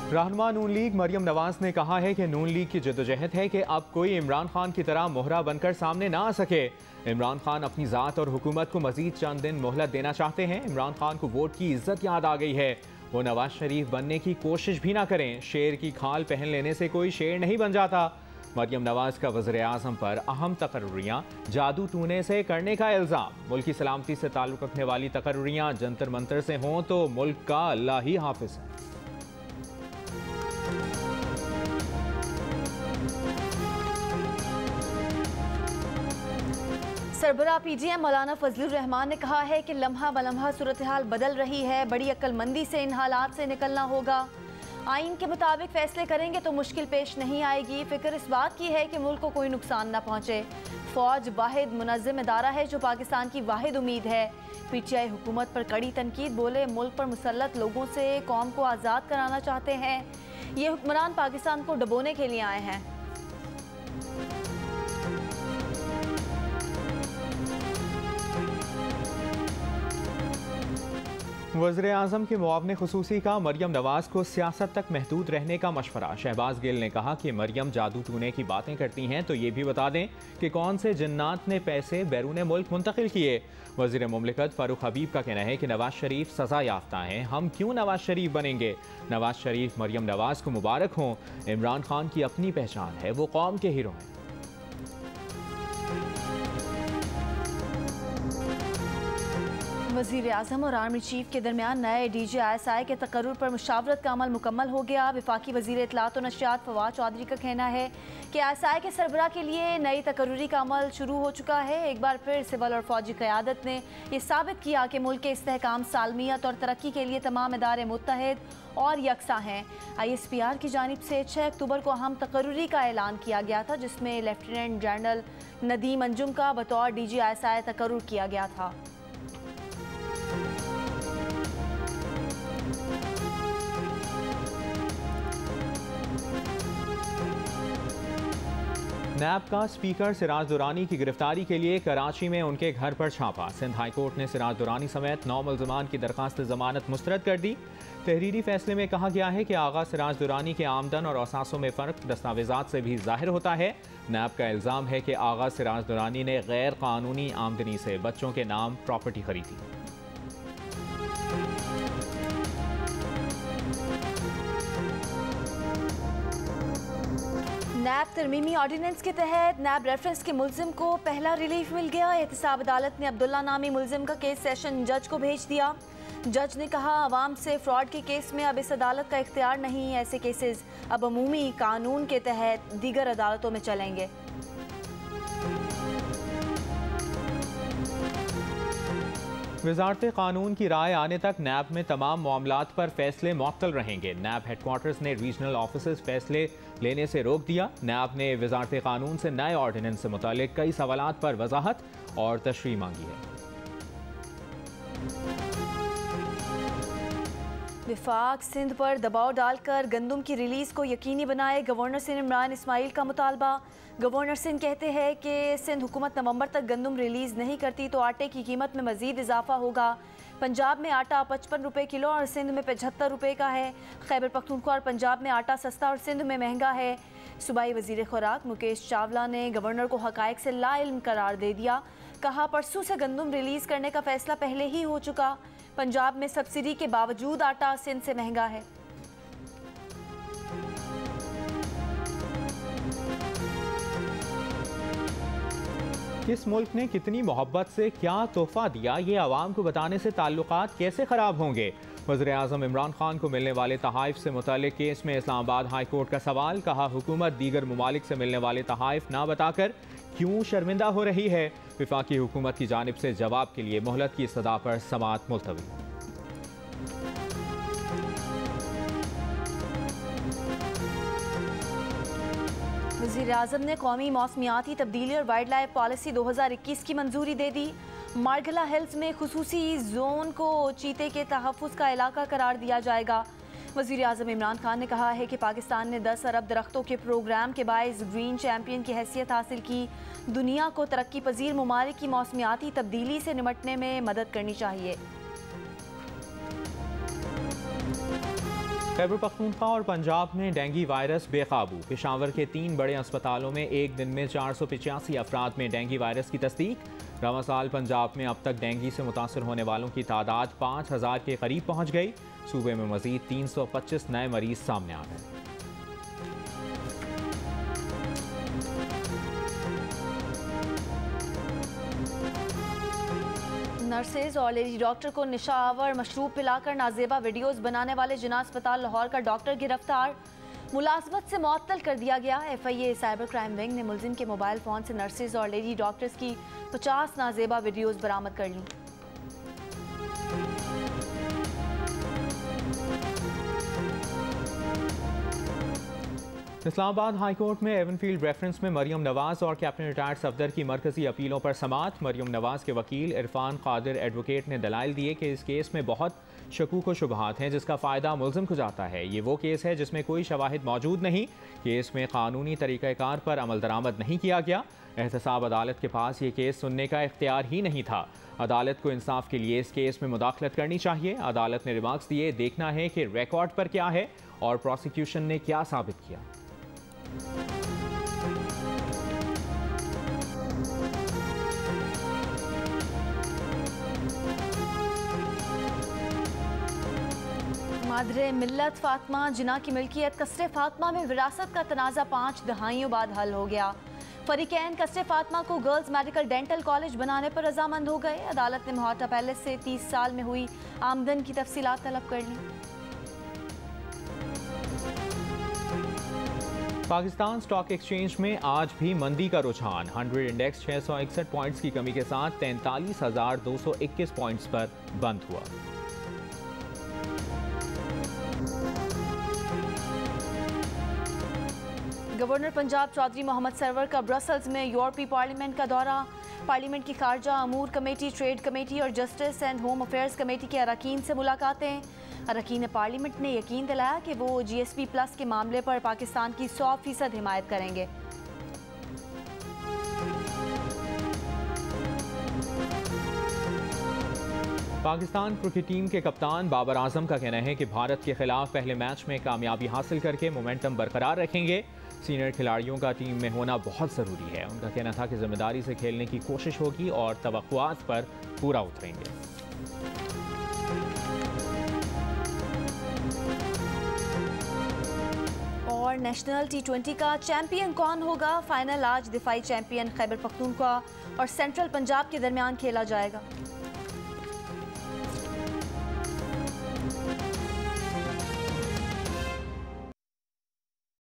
रहनुमा नून लीग मरियम नवाज ने कहा है कि नून लीग की जद्दोजहद है कि अब कोई इमरान खान की तरह मोहरा बनकर सामने ना आ सके। इमरान खान अपनी ज़ात और हुकूमत को मजीद चंद दिन मोहलत देना चाहते हैं। इमरान खान को वोट की इज्जत याद आ गई है, वो नवाज शरीफ बनने की कोशिश भी ना करें। शेर की खाल पहन लेने से कोई शेर नहीं बन जाता। मरियम नवाज का वज़ीर आज़म पर अहम तकर्रुरियाँ जादू टूने से करने का इल्ज़ाम। मुल्क की सलामती से ताल्लुक़ रखने वाली तकर्रुरियाँ जंतर मंतर से हों तो मुल्क का अल्लाह ही हाफिज़ है। सरबराह पीजीएम मौलाना फजलुर रहमान ने कहा है कि लम्हा बलम्हा सूरत हाल बदल रही है, बड़ी अक्लमंदी से इन हालात से निकलना होगा। आइन के मुताबिक फैसले करेंगे तो मुश्किल पेश नहीं आएगी। फिक्र इस बात की है कि मुल्क को कोई नुकसान न पहुँचे। फ़ौज वाहिद मुनज़्ज़म इदारा है जो पाकिस्तान की वाहिद उम्मीद है। पीटीआई हुकूमत पर कड़ी तनकीद, बोले मुल्क पर मुसल्लत लोगों से कौम को आज़ाद कराना चाहते हैं। ये हुक्मरान पाकिस्तान को डबोने के लिए आए हैं। वज़ीर आज़म के मुआवने ख़ुसूसी का मरियम नवाज को सियासत तक महदूद रहने का मशवरा। शहबाज गिल ने कहा कि मरियम जादू टूने की बातें करती हैं तो ये भी बता दें कि कौन से जन्नात ने पैसे बैरून मुल्क मुंतकिल किए। वज़ीर मुमलिकत फ़ारूक हबीब का कहना है कि नवाज शरीफ सज़ा याफ्ता हैं, हम क्यों नवाज शरीफ बनेंगे। नवाज शरीफ मरियम नवाज को मुबारक हों। इमरान खान की अपनी पहचान है, वो कौम के हीरो हैं। वज़ीर आज़म और आर्मी चीफ के दरमियान नए DGISI के तकर्रुर पर मुशावरत का अमल मुकम्मल हो गया। वफाकी वज़ीर इत्तलात और नशियात फवाद चौधरी का कहना है कि ISI के सरबराह के लिए नई तकर्रुरी का अमल शुरू हो चुका है। एक बार फिर सिविल और फौजी क़यादत ने यह साबित किया कि मुल्क के इस्तेहकाम, सालमियत और तरक्की के लिए तमाम इदारे मुत्तहिद और यकसा हैं। ISPR की जानिब से 6 अक्टूबर को अहम तकर्रुरी का ऐलान किया गया था, जिसमें लेफ्टिनेंट जनरल नदीम अंजुम का बतौर DGISI तकर्रुर किया गया था। नैब का स्पीकर सिराज दुरानी की गिरफ्तारी के लिए कराची में उनके घर पर छापा। सिंध हाई कोर्ट ने सिराज दुरानी समेत 9 मुल्ज़िमान की दरख्वास्त ज़मानत मुस्तरद कर दी। तहरीरी फैसले में कहा गया है कि आगा सिराज दुरानी के आमदन और असासों में फ़र्क दस्तावेज़ात से भी ज़ाहिर होता है। नैब का इल्ज़ाम है कि आगा सिराज दुरानी ने गैर कानूनी आमदनी से बच्चों के नाम प्रॉपर्टी खरीदी। नैब तरमीमी ऑर्डिनेंस के तहत नैब रेफरेंस के मुल्जिम को पहला रिलीफ मिल गया। एहतसाब अदालत ने अब्दुल्ला नामी मुल्जिम का केस सेशन जज को भेज दिया। जज ने कहा, अवाम से फ्रॉड के केस में अब इस अदालत का इख्तियार नहीं। ऐसे केसेस अब अमूमी कानून के तहत दीगर अदालतों में चलेंगे। वज़ारत कानून की राय आने तक नैब में तमाम मामलात पर फैसले मुअत्तल रहेंगे। नैब हेडक्वार्टर्स ने रीजनल ऑफिसर्स फैसले लेने से रोक दिया। नैब ने वज़ारत कानून से नए ऑर्डिनेंस से मुतालिक कई सवालात पर वजाहत और तशरीह मांगी है। विफाक सिंध पर दबाव डालकर गंदम की रिलीज़ को यकीनी बनाए, गवर्नर सिंध इमरान इस्माइल का मुतालबा। गवर्नर सिंध कहते हैं कि सिंध हुकूमत नवंबर तक गंदम रिलीज़ नहीं करती तो आटे की कीमत में मज़ीद इजाफा होगा। पंजाब में आटा 55 रुपये किलो और सिंध में 75 रुपये का है। खैबर पख्तूनख्वा और पंजाब में आटा सस्ता और सिंध में महंगा है। सूबाई वज़ीर खुराक मुकेश चावला ने गवर्नर को हक़ाइक़ से लाइल्म करार दे दिया। कहा, परसों से गंदम रिलीज़ करने का फैसला पहले ही हो चुका। पंजाब में सब्सिडी के बावजूद आटा सिंध से महंगा है। किस मुल्क ने कितनी मोहब्बत से क्या तोहफा दिया, ये आवाम को बताने से ताल्लुकात कैसे ख़राब होंगे। वज़ीर आज़म इमरान खान को मिलने वाले तहाइफ से मुतालिक केस में इस्लामाबाद हाई कोर्ट का सवाल। कहा, हुकूमत दीगर ममालिक से मिलने वाले तहाइफ ना बताकर क्यों शर्मिंदा हो रही है। वफाकी हुकूमत की जानिब से जवाब के लिए मोहलत की सदा पर समाअत मुलतवी। वज़ीर आज़म ने कौमी मौसमियाती तब्दीली और वाइल्ड लाइफ पॉलिसी 2021 की मंजूरी दे दी। मार्गला हिल्स में खुसूसी जोन को चीते के तहफ़्फ़ुज़ का इलाका करार दिया जाएगा। वज़ीर आज़म इमरान खान ने कहा है कि पाकिस्तान ने 10 अरब दरख्तों के प्रोग्राम के बायस ग्रीन चैम्पियन की हैसियत हासिल की। दुनिया को तरक्की पजीर ममालिक की मौसमियाती तब्दीली से निपटने में मदद करनी चाहिए। खैबर पख्तूनख्वा और पंजाब में डेंगू वायरस बेकाबू। पेशावर के 3 बड़े अस्पतालों में एक दिन में 485 अफराद में डेंगू वायरस की तस्दीक। रवां साल पंजाब में अब तक डेंगू से मुतासर होने वालों की तादाद 5000 के करीब पहुँच गई। सूबे में मजीद 325 नए मरीज सामने आ गए। नर्सेज और लेडी डॉक्टर को निशावर मशरूब पिलाकर नाजेबा वीडियोस बनाने वाले जिना अस्पताल लाहौर का डॉक्टर गिरफ्तार। मुलाजमत से मुअत्तल कर दिया गया। FIA साइबर क्राइम विंग ने मुलजिम के मोबाइल फ़ोन से नर्सेज और लेडी डॉक्टर्स की 50 नाजेबा वीडियोस बरामद कर ली। इस्लामाबाद हाई कोर्ट में एवनफील्ड रेफरेंस में मरियम नवाज और कैप्टन रिटायर्ड सफदर की मरकजी अपीलों पर समाअत। मरियम नवाज के वकील इरफान कादिर एडवोकेट ने दलाइल दिए कि इस केस में बहुत शकूक व शुबहात हैं जिसका फ़ायदा मुलजिम को जाता है। ये वो केस है जिसमें कोई शवाहिद मौजूद नहीं। केस में कानूनी तरीक़ाकार पर अमल दरामद नहीं किया गया। एहतसाब अदालत के पास ये केस सुनने का इख्तियार ही नहीं था। अदालत को इंसाफ के लिए इस केस में मुदाखलत करनी चाहिए। अदालत ने रिमार्क्स दिए, देखना है कि रिकॉर्ड पर क्या है और प्रोसिक्यूशन ने क्या साबित किया। मादरे मिल्लत फातिमा जिना की मिल्कियत कसरे फातिमा में विरासत का तनाज़ा 5 दहाइयों बाद हल हो गया। फरीकैन कसरे फातिमा को गर्ल्स मेडिकल डेंटल कॉलेज बनाने पर रजामंद हो गए। अदालत ने मोहाटा पैलेस से 30 साल में हुई आमदन की तफसीलात तलब कर ली। पाकिस्तान स्टॉक एक्सचेंज में आज भी मंदी का रुझान। 100 इंडेक्स 661 पॉइंट्स की कमी के साथ 43,221 पॉइंट्स पर बंद हुआ। गवर्नर पंजाब चौधरी मोहम्मद सरवर का ब्रसल्स में यूरोपीय पार्लियामेंट का दौरा। पार्लियामेंट की खारजा अमूर कमेटी, ट्रेड कमेटी और justice and home affairs committee के अरकान से मुलाकातें। अरकान पार्लियामेंट ने यकीन दिलाया कि वो GSP प्लस के मामले पर पाकिस्तान की 100% हिमायत करेंगे। पाकिस्तान क्रिकेट टीम के कप्तान बाबर आजम का कहना है कि भारत के खिलाफ पहले मैच में कामयाबी हासिल करके मोमेंटम बरकरार रखेंगे। सीनियर खिलाड़ियों का टीम में होना बहुत ज़रूरी है। उनका कहना था कि जिम्मेदारी से खेलने की कोशिश होगी और तवक्कुआत पर पूरा उतरेंगे। और नेशनल T20 का चैंपियन कौन होगा? फाइनल आज दिफाई चैंपियन खैबर पख्तूनख्वा और सेंट्रल पंजाब के दरमियान खेला जाएगा।